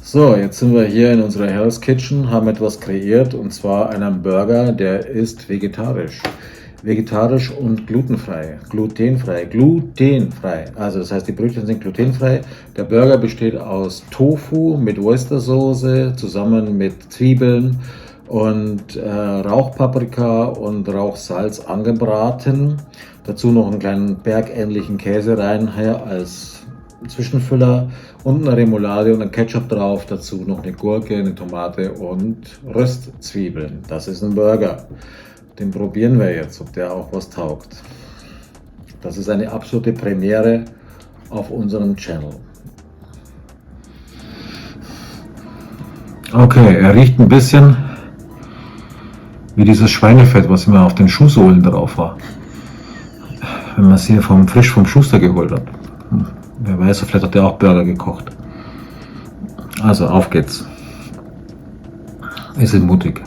So, jetzt sind wir hier in unserer Hell's Kitchen, haben etwas kreiert und zwar einen Burger, der ist vegetarisch. Vegetarisch und glutenfrei. Glutenfrei. Also das heißt, die Brötchen sind glutenfrei. Der Burger besteht aus Tofu mit Oystersoße zusammen mit Zwiebeln und Rauchpaprika und Rauchsalz angebraten. Dazu noch einen kleinen bergähnlichen Käse rein hier als Zwischenfüller und eine Remoulade und ein Ketchup drauf. Dazu noch eine Gurke, eine Tomate und Röstzwiebeln. Das ist ein Burger. Den probieren wir jetzt, ob der auch was taugt. Das ist eine absolute Premiere auf unserem Channel. Okay, er riecht ein bisschen wie dieses Schweinefett, was immer auf den Schuhsohlen drauf war. Wenn man es hier frisch vom Schuster geholt hat. Wer weiß, vielleicht hat der auch Burger gekocht. Also auf geht's. Wir sind mutig.